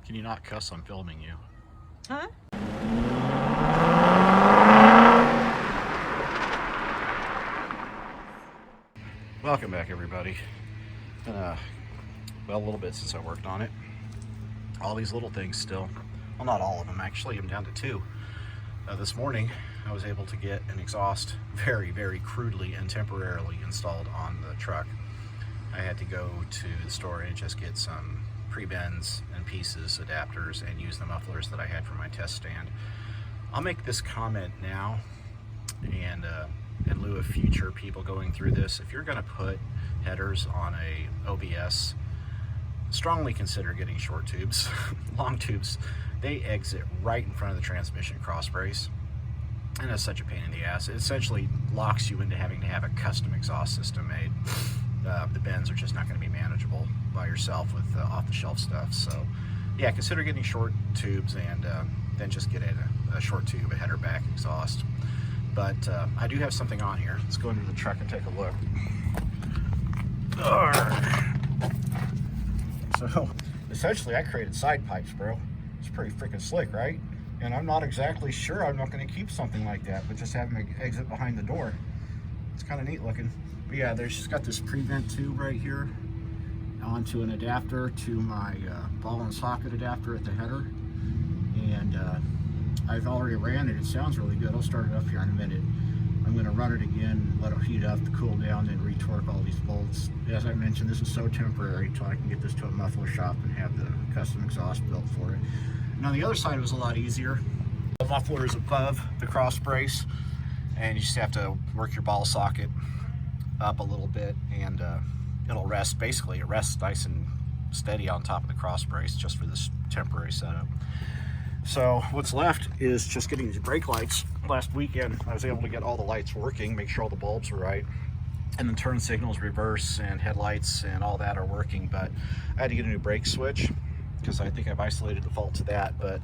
Can you not cuss? I'm filming you. Huh? Welcome back, everybody. Been well, a little bit since I worked on it. All these little things still. Well, not all of them, actually. I'm down to two. This morning, I was able to get an exhaust very, very crudely and temporarily installed on the truck. I had to go to the store and just get some pre-bends and pieces, adapters, and use the mufflers that I had for my test stand. I'll make this comment now, and in lieu of future people going through this, if you're going to put headers on a OBS, strongly consider getting short tubes. Long tubes, they exit right in front of the transmission cross brace, and it's such a pain in the ass. It essentially locks you into having to have a custom exhaust system made. The bends are just not going to be manageable by yourself with off-the-shelf stuff. So yeah, consider getting short tubes, and then just get a short tube, a header back exhaust. But I do have something on here. Let's go into the truck and take a look. So essentially I created side pipes, bro. It's pretty freaking slick, right? And I'm not exactly sure I'm not going to keep something like that, but just having an exit behind the door. It's kind of neat looking. But yeah, there's just got this pre-vent tube right here onto an adapter to my ball and socket adapter at the header. And I've already ran it. It sounds really good. I'll start it up here in a minute. I'm going to run it again, let it heat up, cool down, then retorque all these bolts. As I mentioned, this is so temporary until I can get this to a muffler shop and have the custom exhaust built for it. And on the other side, it was a lot easier. The muffler is above the cross brace, and you just have to work your ball socket up a little bit, and it'll rest. Basically, it rests nice and steady on top of the cross brace just for this temporary setup. So what's left is just getting these brake lights. Last weekend, I was able to get all the lights working, make sure all the bulbs were right, and then turn signals, reverse, and headlights, and all that are working. But I had to get a new brake switch because I think I've isolated the fault to that, but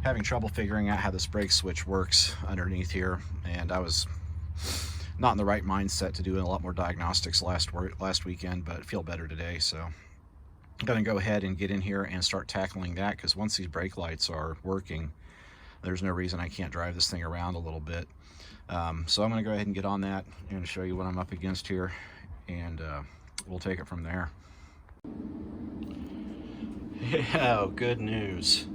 having trouble figuring out how this brake switch works underneath here, and I was not in the right mindset to do a lot more diagnostics last weekend, but feel better today. So I'm going to go ahead and get in here and start tackling that, because once these brake lights are working, there's no reason I can't drive this thing around a little bit. So I'm going to go ahead and get on that and show you what I'm up against here, and we'll take it from there. Yeah, good news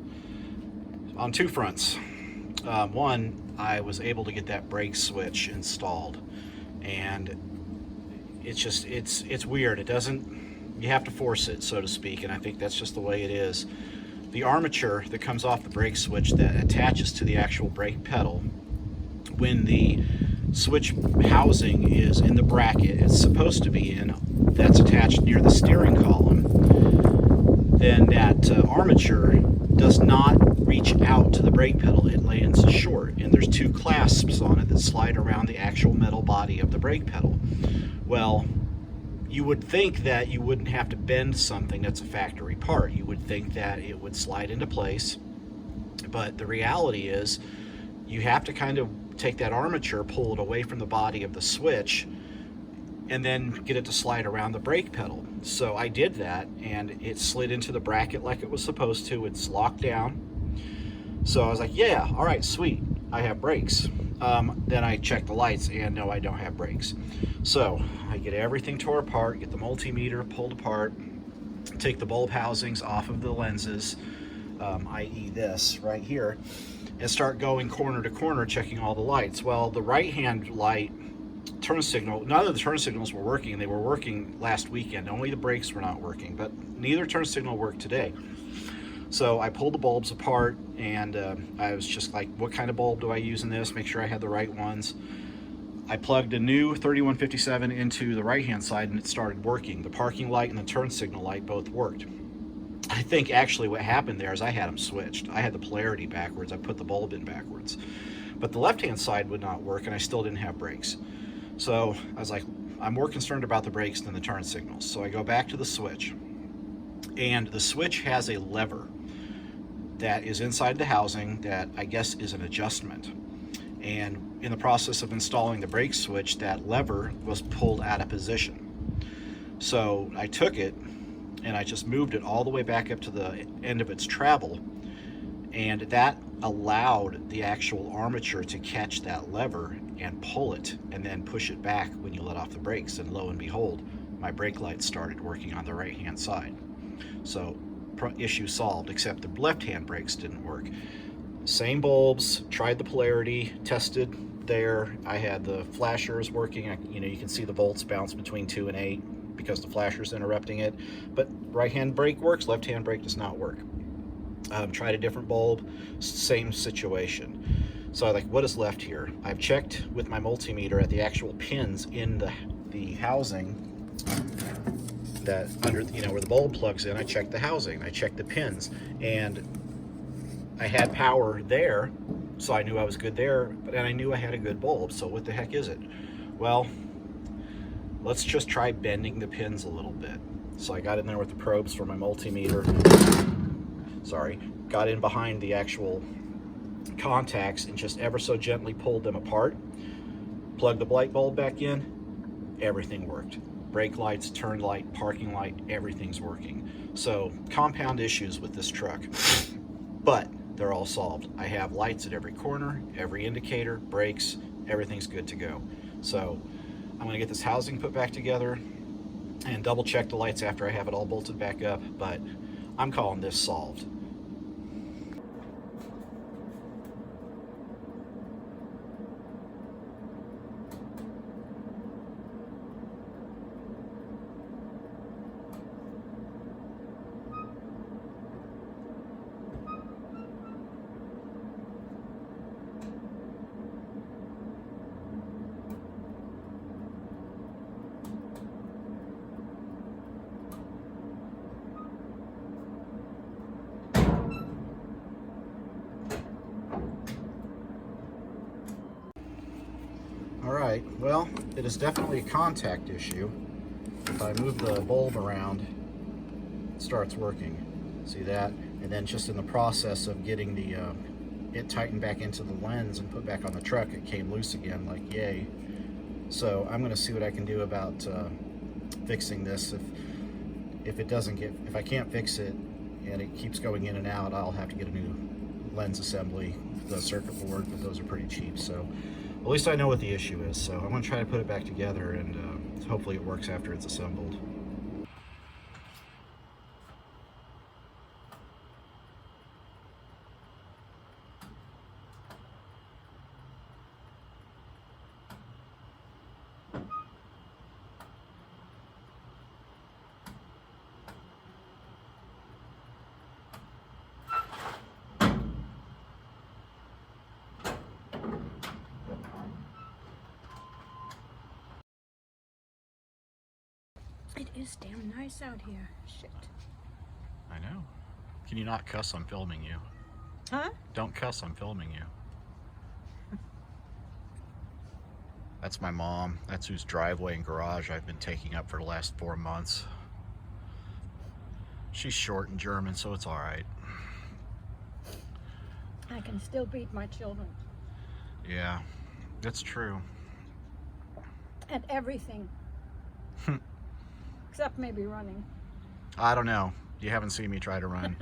on two fronts. One, I was able to get that brake switch installed, and it's weird. It doesn't, you have to force it, so to speak, and I think that's just the way it is. The armature that comes off the brake switch that attaches to the actual brake pedal, when the switch housing is in the bracket it's supposed to be in, that's attached near the steering column, then that armature does not reach out to the brake pedal. It lands short, and there's two clasps on it that slide around the actual metal body of the brake pedal. Well, you would think that you wouldn't have to bend something that's a factory part. You would think that it would slide into place, but the reality is you have to kind of take that armature, pull it away from the body of the switch, and then get it to slide around the brake pedal. So I did that, and it slid into the bracket like it was supposed to. It's locked down. So I was like, yeah, all right, sweet, I have brakes. Then I checked the lights, and no, I don't have brakes. So I get everything tore apart, get the multimeter pulled apart, take the bulb housings off of the lenses, i.e. this right here, and start going corner to corner checking all the lights. Well, the right-hand light turn signal, none of the turn signals were working. They were working last weekend. Only the brakes were not working, but neither turn signal worked today. So I pulled the bulbs apart, and I was just like, what kind of bulb do I use in this? Make sure I had the right ones. I plugged a new 3157 into the right-hand side, and it started working. The parking light and the turn signal light both worked. I think actually what happened there is I had them switched. I had the polarity backwards. I put the bulb in backwards. But the left-hand side would not work, and I still didn't have brakes. So I was like, I'm more concerned about the brakes than the turn signals. So I go back to the switch, and the switch has a lever that is inside the housing that I guess is an adjustment. And in the process of installing the brake switch, that lever was pulled out of position. So I took it and I just moved it all the way back up to the end of its travel, and that allowed the actual armature to catch that lever and pull it and then push it back when you let off the brakes, and lo and behold, my brake lights started working on the right hand side. So issue solved, except the left hand brakes didn't work. Same bulbs, tried the polarity, tested there. I had the flashers working. You can see the volts bounce between 2 and 8 because the flasher's interrupting it. But right hand brake works, left hand brake does not work. Tried a different bulb, same situation. So I'm like, what is left here? I've checked with my multimeter at the actual pins in the housing that under, where the bulb plugs in. I checked the housing, I checked the pins, and I had power there, so I knew I was good there, and I knew I had a good bulb. So what the heck is it? Well, let's just try bending the pins a little bit. So I got in there with the probes for my multimeter. Sorry, got in behind the actual contacts and just ever so gently pulled them apart. Plugged the light bulb back in, everything worked. Brake lights, turn light, parking light, everything's working. So compound issues with this truck, but they're all solved. I have lights at every corner, every indicator, brakes, everything's good to go. So I'm gonna get this housing put back together and double check the lights after I have it all bolted back up, but I'm calling this solved. Alright, well, it is definitely a contact issue. If I move the bulb around, it starts working. See that? And then just in the process of getting it tightened back into the lens and put back on the truck, it came loose again, like yay. So I'm gonna see what I can do about fixing this. If I can't fix it and it keeps going in and out, I'll have to get a new lens assembly, the circuit board, but those are pretty cheap. So at least I know what the issue is. So I'm gonna try to put it back together, and hopefully it works after it's assembled. It is damn nice out here. Shit. I know. Can you not cuss? I'm filming you. Huh? Don't cuss, I'm filming you. That's my mom. That's whose driveway and garage I've been taking up for the last 4 months. She's short and German, so it's alright. I can still beat my children. Yeah, that's true. At everything. Except maybe running. I don't know. You haven't seen me try to run.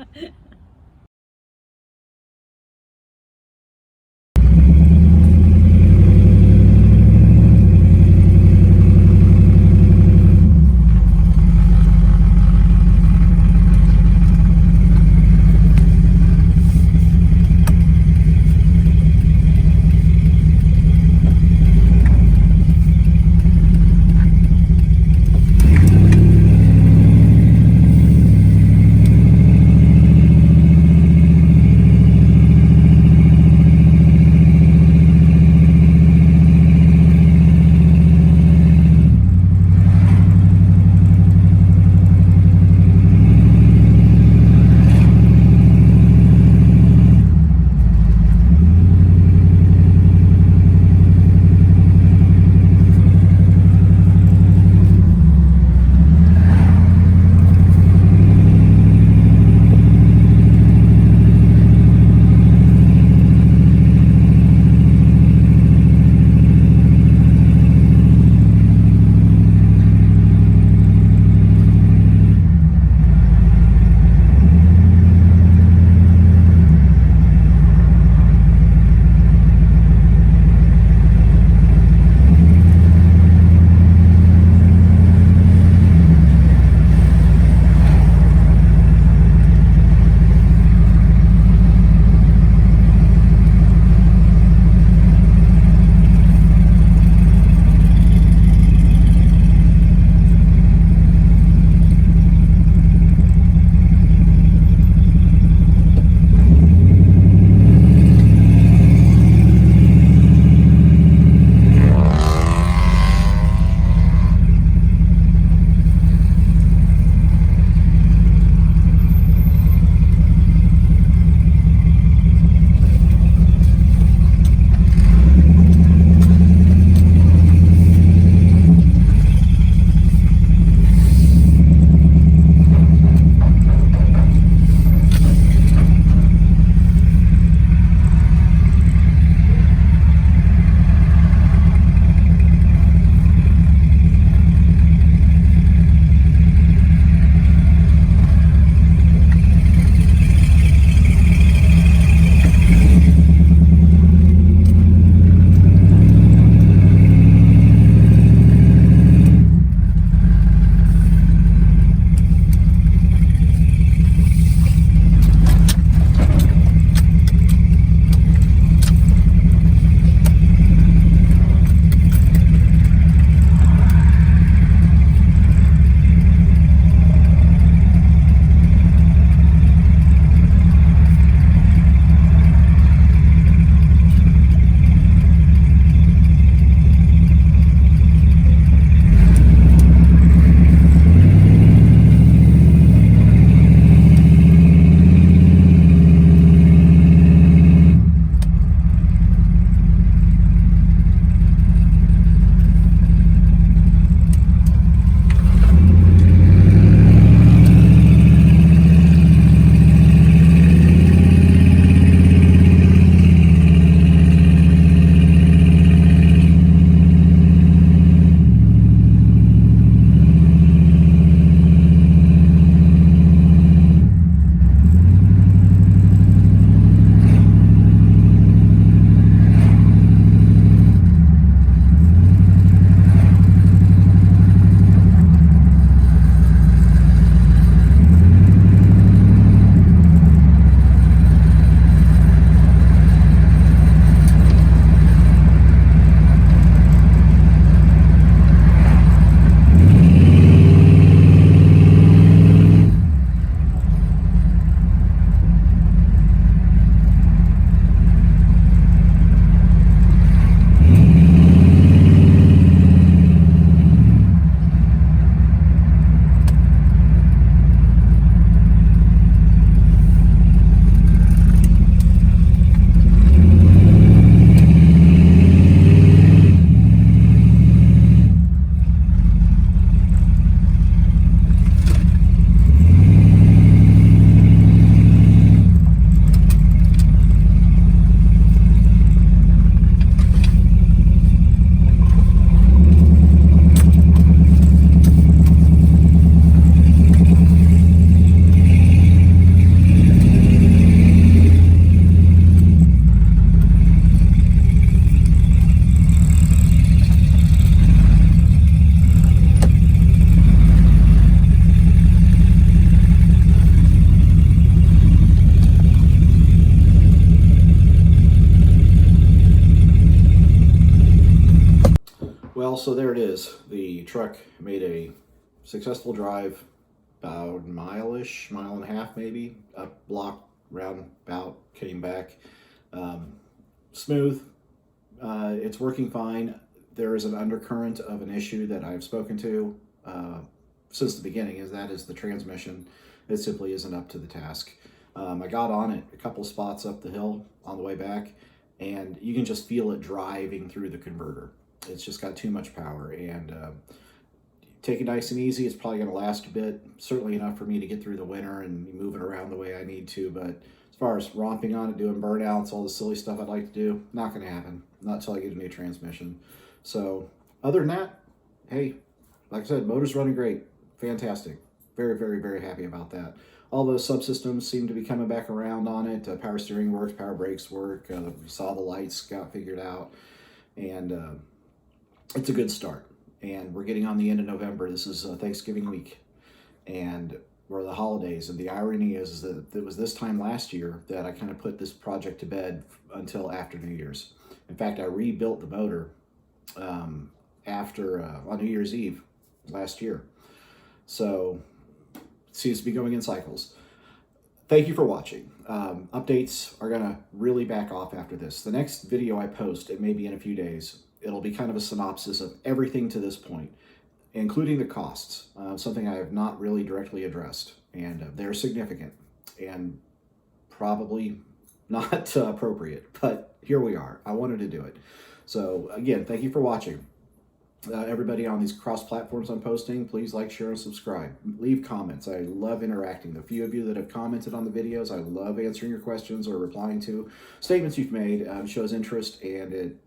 Well, so there it is. The truck made a successful drive, about a mile-ish, mile and a half maybe, up block, roundabout, came back. Smooth. It's working fine. There is an undercurrent of an issue that I've spoken to since the beginning, that is the transmission. It simply isn't up to the task. I got on it a couple spots up the hill on the way back, and you can just feel it driving through the converter. It's just got too much power, and take it nice and easy. It's probably going to last a bit, certainly enough for me to get through the winter and move it around the way I need to. But as far as romping on it, doing burnouts, all the silly stuff I'd like to do, not going to happen. Not until I get a new transmission. So other than that, hey, like I said, motor's running great. Fantastic. Very, very, very happy about that. All those subsystems seem to be coming back around on it. Power steering works, power brakes work. We saw the lights got figured out. And it's a good start. And we're getting on the end of November. This is Thanksgiving week. And we're the holidays. And the irony is that it was this time last year that I kind of put this project to bed until after New Year's. In fact, I rebuilt the motor on New Year's Eve last year. So it seems to be going in cycles. Thank you for watching. Updates are going to really back off after this. The next video I post, it may be in a few days, it'll be kind of a synopsis of everything to this point, including the costs, something I have not really directly addressed. And they're significant and probably not appropriate, but here we are. I wanted to do it. So again, thank you for watching. Everybody on these cross platforms I'm posting, please like, share, and subscribe. Leave comments. I love interacting. The few of you that have commented on the videos, I love answering your questions or replying to statements you've made. Shows interest, and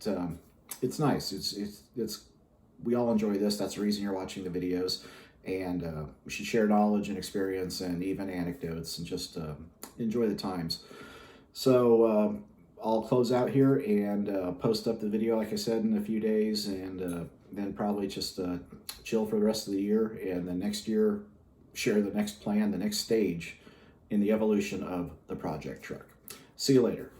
it's nice. It's we all enjoy this. That's the reason you're watching the videos. And we should share knowledge and experience and even anecdotes and just enjoy the times. So I'll close out here and post up the video, like I said, in a few days, and then probably just chill for the rest of the year, and then next year share the next plan, the next stage in the evolution of the project truck. See you later.